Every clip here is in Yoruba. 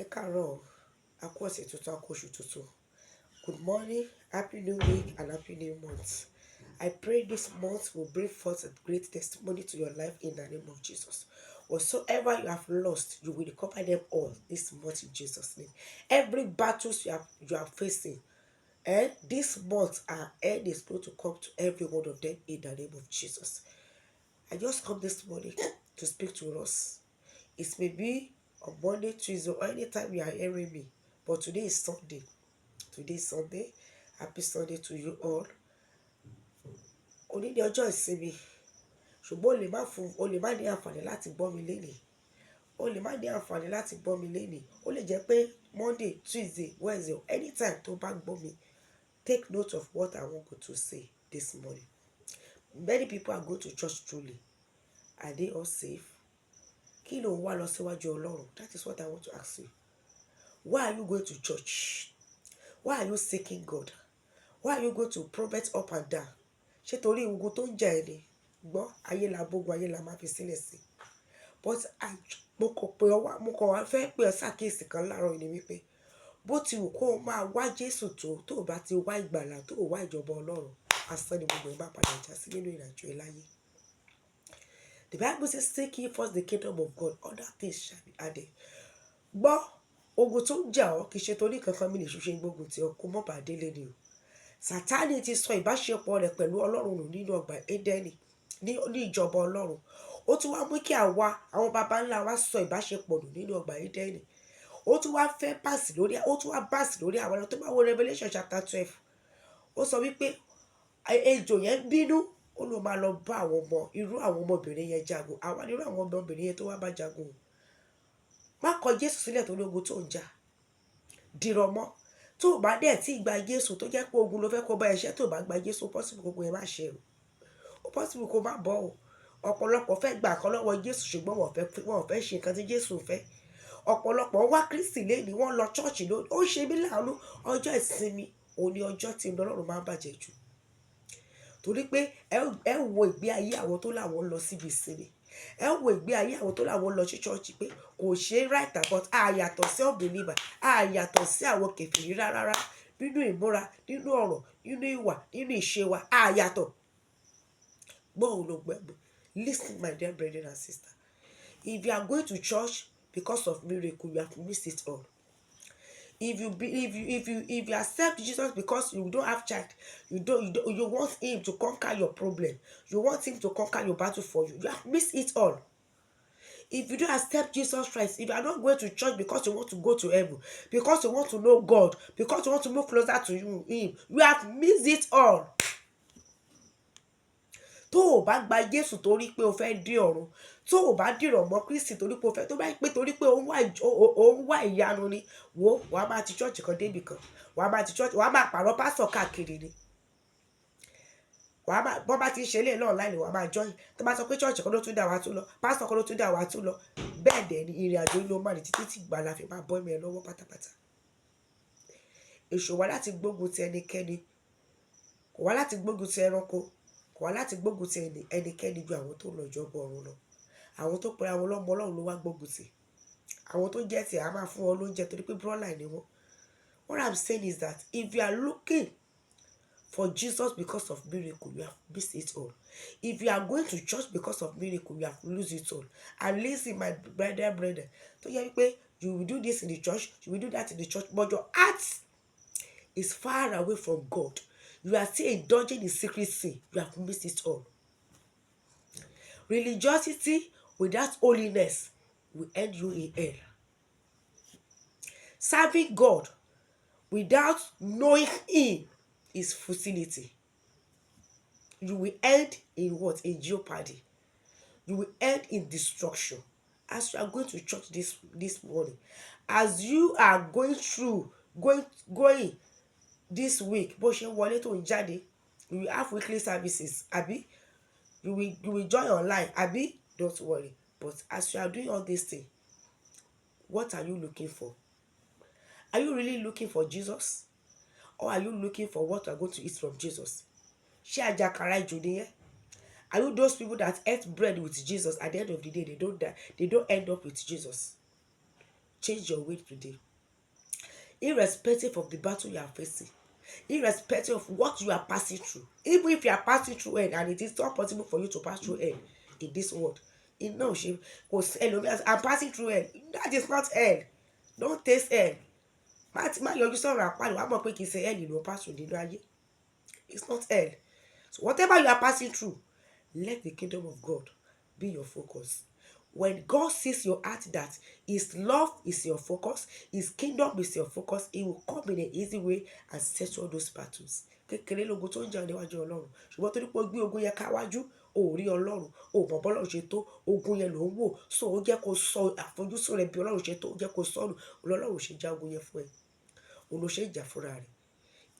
Ẹ káàárọ̀, a kú ọ̀sẹ̀ tuntun, a kú oṣù tuntun. Good morning, happy new week and happy new month. I pray this month will bring forth a great testimony to your life in the name of Jesus. Whatsoever you have lost, you will recover them all this month in Jesus' name. Every battles you are facing, and this month our end is going to come to every one of them in the name of Jesus. I just come this morning to speak to us. It may be on Monday, Tuesday, or anytime you are hearing me. But today is Sunday. Today is Sunday. Happy Sunday to you all. Òní ni ọjọ́ ìsinmi. Ṣùgbọ́n o lè má ní àǹfààní láti gbọ́ mi lénìí. O lè má ní àǹfààní láti gbọ́ mi lénìí. Ó lè jẹ́ pé Monday, Tuesday, Wednesday, anytime tó bá gbọ́ mi, take note of what I want you to say this morning. Many people are going to church truly. Are they all safe? Kí ló ń wá lọ síwájú Ọlọ́run? That is what I want to ask you. Why are you going to church? Why are you seeking God? Why are you going to prophet up and down? Ṣé torí ogun tó ń jà ẹ́ ni? Gbọ́, ayé la bógun, ayé la máa fi sílẹ̀ sí. But mo kàn wá fẹ́ pè ọ́ ṣàkíyèsí kan láàárọ̀ ni wípé bó ti wù kó o máa wá Jésù tó o bá ti wá ìgbàlà tó o wá ìjọba Ọlọ́run, asán ni gbogbo ẹ̀ bá padà já sí nínú ìrìnàjò ẹ̀ láyé. The Bible says, seek ye first the kingdom of God, other things shall be added. Gbọ́, ogun tó ń jà ọ́ kì í ṣe torí kankan mi lè ṣe gbógun tí ọ kó mọ́ bá délé ni o. Sátánì ti sọ ìbáṣepọ̀ rẹ̀ pẹ̀lú Ọlọ́run nù nínú ọgbà Édẹ́nì ní ìjọba Ọlọ́run. Ó tún wá mú kí àwọn baba ńlá wa sọ ìbáṣepọ̀ nù nínú ọgbà Édẹ́nì. Ó tún wá fẹ́ báàsì lórí àwọn ọ̀rọ̀ tó bá wo Revelation chapter 12. Ó sọ wípé ejò yẹn bínú, ó ló máa lọ bá àwọn ọmọbìnrin yẹn jagun. Àwa nírú àwọn ọmọbìnrin yẹn tó wá bá jagun. Má kọ Jésù sílẹ̀ torí ogun tó ń jà. Dìrọ̀ mọ́. Tó o bá dẹ̀ tí gba Jésù tó jẹ́ pé ogun ló fẹ́ kó bá ẹ̀ṣẹ̀ tó o bá gba Jésù, possible gbogbo ẹ̀ má ṣe o. Ó possible kó má bọ́ o. Ọ̀pọ̀lọpọ̀ fẹ́ gbà kan lọ́wọ́ Jésù ṣùgbọ́n wọn ò fẹ́ ṣe nǹkan tí Jésù fẹ́. Ọ̀pọ̀lọpọ̀ wá Kristi lẹ́ni wọ́n lọ church lónìí. Ó ṣe mí láàánú. Ọjọ́ ìsinmi òun ni ọjọ́ tí Ọlọ́run máa ń bàjẹ́ jù. Torí pé ẹ wo ìgbé ayé àwọn tó láwọn lọ síbi ìsinmi. Ẹ wo ìgbé ayé àwọn tó láwọn lọ sí church pé kò ṣe right about àyàtọ̀ sí unbeliever, àyàtọ̀ sí àwọn kèfèrí rárá nínú ìmúra, nínú ọ̀rọ̀, nínú ìwà, nínú ìṣe wa, àyàtọ̀. Gbọ́ òun ló gbẹ́gbẹ́. Listen, my dear brethren and sisters. If you are going to church because of miracle, you have missed it all. If you accept Jesus because you don't have child, you want him to conquer your problem, you want him to conquer your battle for you, you have missed it all. If you don't accept Jesus Christ, if you are not going to church because you want to go to heaven, because you want to know God, because you want to move closer to him, you have missed it all. Tó o bá gba Jésù torí pé o fẹ́ dé ọ̀run, tó o bá dìrọ̀ mọ́ Kristi torí pé o fẹ́, tó bá pé torí pé o ń wá ìyanu ni, wàá máa ti church kan débì kan, wàá máa pààrọ̀ pásọ̀ káàkiri ni. Bọ́n bá ti ń ṣe eléyìí náà online wàá máa join. Tó bá sọ pé church kan ló tún dá wa tún lọ, pásọ̀ kan ló tún dá wa tún lọ. Bẹ́ẹ̀ dẹ̀ ni ìrìn àjò ló máa ní títí tí ìgbàlà fi máa bọ́ ẹ lọ́wọ́ pátápátá. Èṣù wá láti gbógun ti ẹnikẹ́ni, kò wá láti gbógun ti ẹranko, kò wá láti gbógun ti ẹnikẹ́ni ju àwọn tó lọ ìjọba ọ̀run lọ. Àwọn tó pe àwọn ọlọ́mọ Ọlọ́run ló wá gbógun ti. Àwọn tó jẹ́ tiẹ̀ á máa fún wọn lóúnjẹ torí pé brọ́là ni wọ́n. What I'm saying is that if you are looking for Jesus because of miracle, you have missed it all. If you are going to church because of miracle, you have lost it all. And listen, my brother, tó yẹ wípé you will do this in the church, you will do that in the church, but your heart is far away from God. You are still indulging in secret sin. You have missed it all. Religiosity without holiness will end you in hell. Serving God without knowing him is futility. You will end in what? In jeopardy. You will end in destruction. As you are going to church this morning, as you are going this week, bó ṣe wọlé tó ń jáde, you will have weekly services, àbí? You will join online, àbí? Don't worry. But as you are doing all these things, what are you looking for? Are you really looking for Jesus? Or are you looking for what you are going to eat from Jesus? Ṣé àjàkàrà ìjò nìyẹn? Are you those people that ate bread with Jesus at the end of the day, they don't die, they don't end up with Jesus? change your way today. Irrespective of the battle you are facing, irrespective of what you are passing through, even if you are passing through hell and it is not possible for you to pass through hell in this world, iná ò ṣe kò sí ẹlòmíràn I'm passing through hell, that is not hell. Don't taste hell. Má yọjú sọ̀rọ̀ àpáàlù wàá mọ̀ pé kì í ṣe hell ló pass through nínú ayé. It's not hell. So whatever you are passing through, let the kingdom of God be your focus. When God sees your heart that His love is your focus, His kingdom is your focus, He will come in an easy way and settle those battles. Kékeré lógun tó ń jà níwájú Ọlọ́run, ṣùgbọ́n torí pé ó gbé ogun yẹn káwájú, ò rí Ọlọ́run, ò mọ̀ bọ́lọ́run ṣe tó, ogun yẹn ló ń wò, so ó jẹ́ kó sọ àfojúsùn rẹ̀ bí Ọlọ́run ṣe tó, ó jẹ́ kó sọnù, Ọlọ́run ṣe já ogun yẹn fún ẹ, òun ló ṣe ìjà fúnra rẹ̀.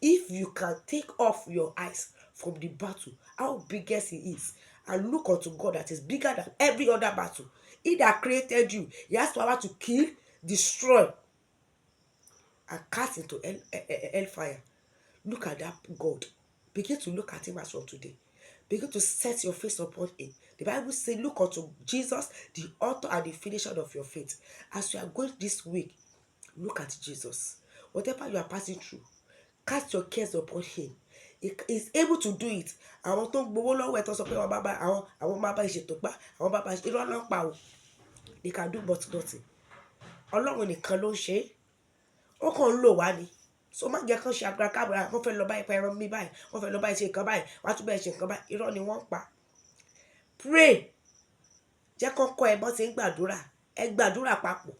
If you can take off your eyes from the battle, how biggest it is, and look unto God that is bigger than every other battle. He that created you, He has power to kill, destroy, and cast into hellfire. Look at that God. Begin to look at Him as from today. Begin to set your face upon Him. The Bible says, look unto Jesus, the author and the finisher of your faith. As you are going this week, look at Jesus. Whatever you are passing through, cast your cares upon Him. He is able to do it. Àwọn tó ń gbowó lọ́wọ́ ẹ̀ tó sọ pé àwọn máa bá ìṣètò pa, àwọn bá irọ́ náà pa o. They can do but nothing. Ọlọ́run nìkan ló ń ṣe é. Ó kàn ń lò wá ni. So má jẹ́ kán ṣe agbára wọ́n fẹ́ lọ báyìí pa ẹran mi báyìí, wọ́n fẹ́ lọ báyìí ṣe nǹkan báyìí, wọ́n á tún bẹ́ẹ̀ ṣe nǹkan báyìí. Irọ́ ni wọ́n ń pa. Pray. Jẹ́ kán kọ́ ẹ bọ́n ṣe ń gbàdúrà. Ẹ gbàdúrà papọ̀.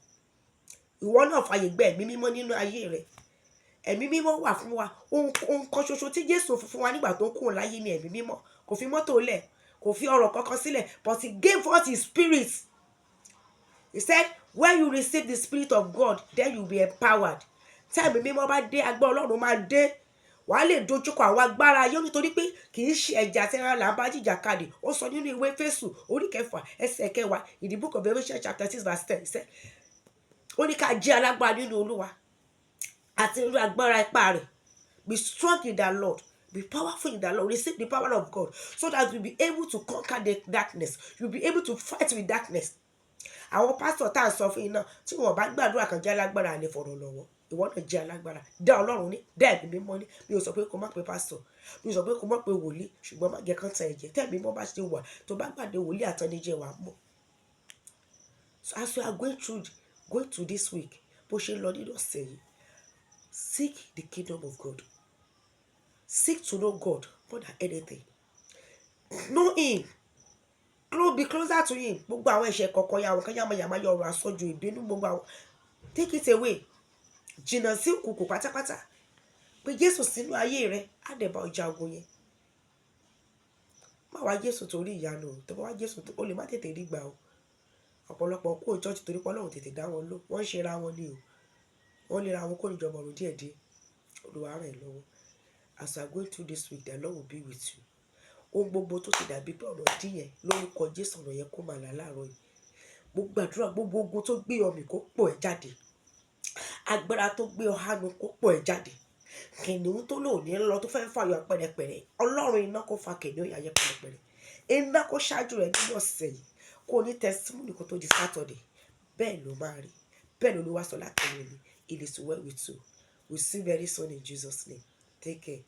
Ìwọ náà fàyè gbà ẹ̀mí mímọ́ nínú ayé rẹ̀. Ẹ̀mí mímọ́ wà fún wa. Ohun kan ṣoṣo tí Jésù fún wa nígbà tó kúrò láyé ni ẹ̀mí mímọ́. Kò fi mọ́tò lẹ̀, kò fi ọ̀rọ̀ kankan sílẹ̀, but He gave forth His Spirit. He said, when you receive the Spirit of God, then you will be empowered. Tí ẹ̀mí mímọ́ bá dé, agbára Ọlọ́run máa dé. Wàá lè dojúkọ àwọn agbára ayé nítorí pé kì í ṣe ẹ̀jẹ̀ àti ẹran là ń bá jìjàkadì. Ó sọ nínú ìwé Éfésù orí 6 ẹsẹ̀ 10 in the book of Revelation chapter 6 verse 10. He said, ó ní ká jẹ́ alágbára nínú Olúwa àti nínú agbára ipá rẹ̀. Be strong in the Lord. Be powerful in the Lord. Receive the power of God so that you'll be able to conquer the darkness. You'll be able to fight with darkness. Àwọn pásítọ̀ tá à ń sọ fún yín náà tí wọ́n bá gbàdúrà kan jẹ́ alágbára ní fọ̀rọ̀ lọ́wọ́. Ìwọ náà jẹ́ alágbára. Dá Ọlọ́run ní, dá ẹ̀mí mímọ́ ní. Mi ò sọ pé kó má pe pásítọ̀. Mi ò sọ pé kó má pe wòlíì, ṣùgbọ́n má jẹ́ kán tan ẹ̀jẹ̀. Tẹ́ẹ̀mí mímọ́ bá ṣe wà, tó bá gbàdé wòlíì àtẹnijẹ́ wà mọ́. So as you are going through this week, bó ṣe lọ nínú ọ̀sẹ̀ yìí, seek the kingdom of God. Seek to know God more than anything. Know Him. Be closer to Him. Gbogbo àwọn ẹ̀ṣẹ̀ kọ̀ọ̀kan ya àwọn kan yàmàyàmà yọ ọ̀rọ̀ àsọjù ìbínú gbogbo àwọn. Take it away. Jìnnà sí òkùnkùn pátápátá. Pé Jésù sínú ayé rẹ, á dẹ̀ bá ọjà ogun yẹn. Má wá Jésù torí ìyanu o. Tó bá wá Jésù o lè má tètè rí gbà o. Ọ̀pọ̀lọpọ̀ kó church torí pé Ọlọ́run tètè dá wọn lò. Wọ́n ń ṣe ra wọn ni o. Wọ́n lè ra wọn kó níjọba ọ̀run díẹ̀díẹ̀. Olúwa ràn ẹ́ lọ́wọ́. As you are going through this week, the Lord will be with you. Ohun gbogbo tó ti dàbí pé ọ̀rọ̀ dín yẹn lórúkọ Jésù ọ̀rọ̀ yẹn kó máa là láàárọ̀ yìí. Gbogbo gbàdúrà gbogbo ogun tó gbé ọmì kó pọ̀ ẹ́ jáde. Agbára tó gbé ọ hánu kó pọ̀ ẹ́ jáde. Kìnìún tó lò ní lọ tó fẹ́ fàyọ pẹ̀rẹ̀pẹ̀rẹ̀. Ọlọ́run iná kó fa kìnìún yà yẹ pẹ̀rẹ̀pẹ̀rẹ̀. Iná kó ṣáájú rẹ̀ nínú ọ̀sẹ̀ yìí. Kó ní testimony kó tó di Saturday. Bẹ́ẹ̀ ló máa rí. Bẹ́ẹ̀ ló Olúwa sọ láti ẹ̀yìn mi. It is well with you. We'll see you very soon in Jesus' name. Take care.